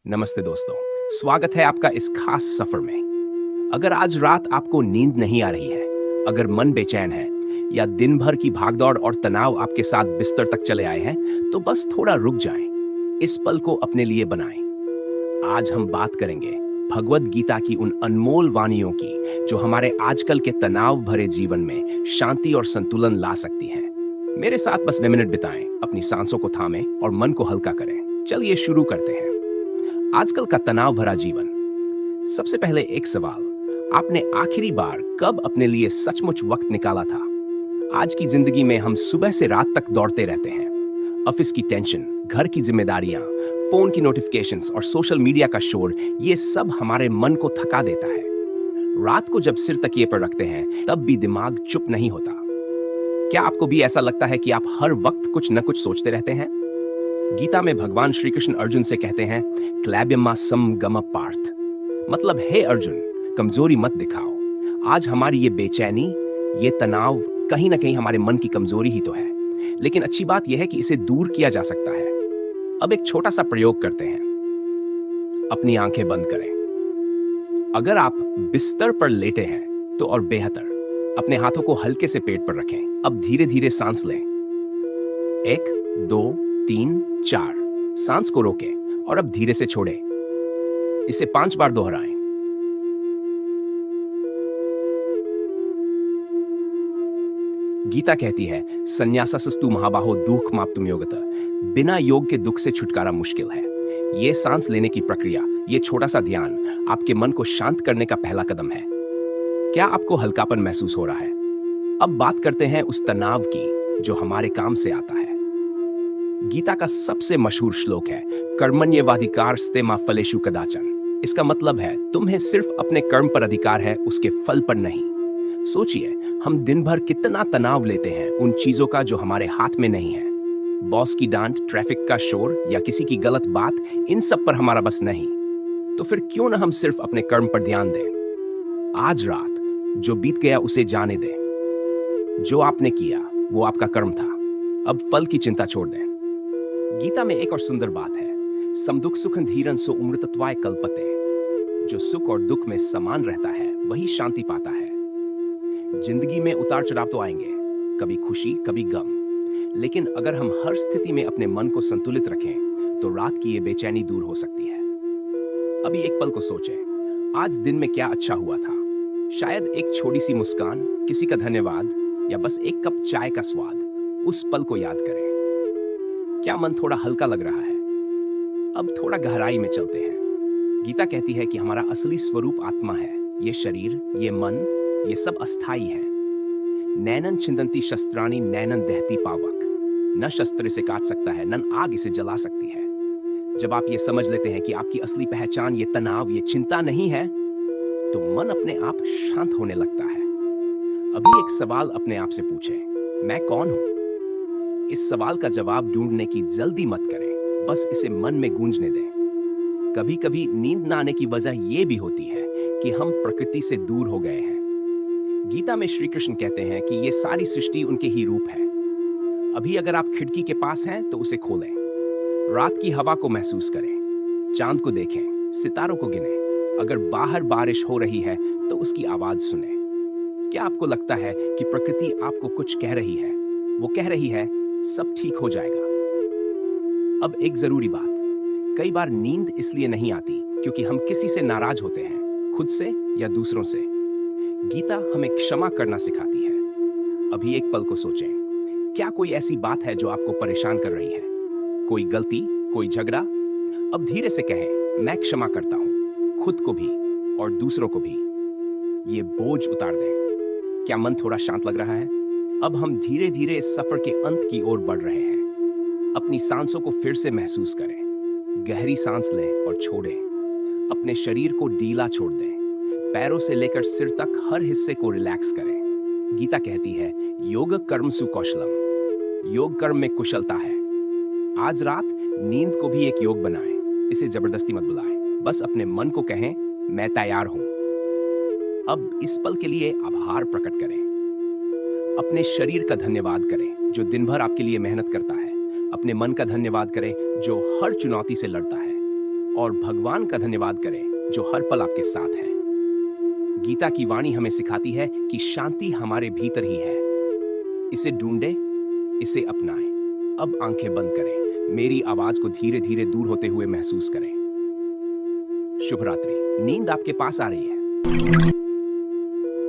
नमस्ते दोस्तों, स्वागत है आपका इस खास सफर में। अगर आज रात आपको नींद नहीं आ रही है, अगर मन बेचैन है या दिन भर की भागदौड़ और तनाव आपके साथ बिस्तर तक चले आए हैं, तो बस थोड़ा रुक जाएं। इस पल को अपने लिए बनाएं। आज हम बात करेंगे भगवद गीता की उन अनमोल वाणियों की जो हमारे आजकल के तनाव भरे जीवन में शांति और संतुलन ला सकती हैं। मेरे साथ बस 2 मिनट बिताएं, अपनी सांसों को थामें और मन को हल्का करें। चलिए शुरू करते हैं। आजकल का तनाव भरा जीवन। सबसे पहले एक सवाल, आपने आखिरी बार कब अपने लिए सचमुच वक्त निकाला था? आज की जिंदगी में हम सुबह से रात तक दौड़ते रहते हैं। ऑफिस की टेंशन, घर की जिम्मेदारियां, फोन की नोटिफिकेशंस और सोशल मीडिया का शोर, ये सब हमारे मन को थका देता है। रात को जब सिर तकिए पर रखते हैं, तब भी दिमाग चुप नहीं होता। क्या आपको भी ऐसा लगता है कि आप हर वक्त कुछ न कुछ सोचते रहते हैं? गीता में भगवान श्री कृष्ण अर्जुन से कहते हैं, क्लैब्यमा सम गम पार्थ, मतलब हे अर्जुन, कमजोरी मत दिखाओ। आज हमारी ये बेचैनी, ये तनाव कहीं ना कहीं हमारे मन की कमजोरी ही तो है। लेकिन अच्छी बात यह है कि इसे दूर किया जा सकता है। अब एक छोटा सा प्रयोग करते हैं। अपनी आंखें बंद करें। अगर आप बिस्तर पर लेटे हैं तो और बेहतर, अपने हाथों को हल्के से पेट पर रखें। अब धीरे धीरे सांस लें। 1, 2, 3, 4। सांस को रोकें और अब धीरे से छोड़ें। इसे 5 बार दोहराएं। गीता कहती है, संन्यासस्तु महाबाहो दुख माप्तुम योगतः, बिना योग के दुख से छुटकारा मुश्किल है। ये सांस लेने की प्रक्रिया, ये छोटा सा ध्यान आपके मन को शांत करने का पहला कदम है। क्या आपको हल्कापन महसूस हो रहा है? अब बात करते हैं उस तनाव की जो हमारे काम से आता है। गीता का सबसे मशहूर श्लोक है, कर्मण्येवाधिकारस्ते मा फलेषु कदाचन। इसका मतलब है, तुम्हें सिर्फ अपने कर्म पर अधिकार है, उसके फल पर नहीं। सोचिए, हम दिन भर कितना तनाव लेते हैं उन चीजों का जो हमारे हाथ में नहीं है। बॉस की डांट, ट्रैफिक का शोर या किसी की गलत बात, इन सब पर हमारा बस नहीं। तो फिर क्यों ना हम सिर्फ अपने कर्म पर ध्यान दें। आज रात जो बीत गया उसे जाने दें। जो आपने किया वो आपका कर्म था। अब फल की चिंता छोड़ दें। गीता में एक और सुंदर बात है, समदुख सुखं धीरं सो अमृतत्वाय कल्पते। जो सुख और दुख में समान रहता है वही शांति पाता है। जिंदगी में उतार चढ़ाव तो आएंगे, कभी खुशी कभी गम, लेकिन अगर हम हर स्थिति में अपने मन को संतुलित रखें तो रात की ये बेचैनी दूर हो सकती है। अभी एक पल को सोचें, आज दिन में क्या अच्छा हुआ था? शायद एक छोटी सी मुस्कान, किसी का धन्यवाद या बस एक कप चाय का स्वाद। उस पल को याद करें। क्या मन थोड़ा हल्का लग रहा है? अब थोड़ा गहराई में चलते हैं। गीता कहती है कि हमारा असली स्वरूप आत्मा है। ये शरीर, ये मन, ये सब अस्थाई है। नैनन छिंदंती शस्त्राणि नैनन दहती पावक। न शस्त्र इसे काट सकता है, न आग इसे जला सकती है। जब आप ये समझ लेते हैं कि आपकी असली पहचान ये तनाव, ये चिंता नहीं है, तो मन अपने आप शांत होने लगता है। अभी एक सवाल अपने आप से पूछें, मैं कौन हूं? इस सवाल का जवाब ढूंढने की जल्दी मत करें, बस इसे मन में गूंजने दें। कभी कभी नींद न आने की वजह यह भी होती है कि हम प्रकृति से दूर हो गए हैं। गीता में श्री कृष्ण कहते हैं कि ये सारी सृष्टि उनके ही रूप है। अभी अगर आप खिड़की के पास हैं तो उसे खोलें। रात की हवा को महसूस करें, चांद को देखें, सितारों को गिनें। अगर बाहर बारिश हो रही है तो उसकी आवाज सुनें। क्या आपको लगता है कि प्रकृति आपको कुछ कह रही है? वो कह रही है, सब ठीक हो जाएगा। अब एक जरूरी बात, कई बार नींद इसलिए नहीं आती क्योंकि हम किसी से नाराज होते हैं, खुद से या दूसरों से। गीता हमें क्षमा करना सिखाती है। अभी एक पल को सोचें, क्या कोई ऐसी बात है जो आपको परेशान कर रही है? कोई गलती, कोई झगड़ा? अब धीरे से कहें, मैं क्षमा करता हूं, खुद को भी और दूसरों को भी। ये बोझ उतार दें। क्या मन थोड़ा शांत लग रहा है? अब हम धीरे धीरे इस सफर के अंत की ओर बढ़ रहे हैं। अपनी सांसों को फिर से महसूस करें। गहरी सांस लें और छोड़ें। अपने शरीर को ढीला छोड़ दें। पैरों से लेकर सिर तक हर हिस्से को रिलैक्स करें। गीता कहती है, योग कर्म सुकौशलम। योग कर्म में कुशलता है। आज रात नींद को भी एक योग बनाएं। इसे जबरदस्ती मत बुलाएं, बस अपने मन को कहें, मैं तैयार हूं। अब इस पल के लिए आभार प्रकट करें। अपने शरीर का धन्यवाद करें जो दिन भर आपके लिए मेहनत करता है। अपने मन का धन्यवाद करें जो हर चुनौती से लड़ता है। और भगवान का धन्यवाद करें जो हर पल आपके साथ है। गीता की वाणी हमें सिखाती है कि शांति हमारे भीतर ही है। इसे ढूंढें, इसे अपनाएं। अब आंखें बंद करें, मेरी आवाज को धीरे धीरे दूर होते हुए महसूस करें। शुभ रात्रि। नींद आपके पास आ रही है।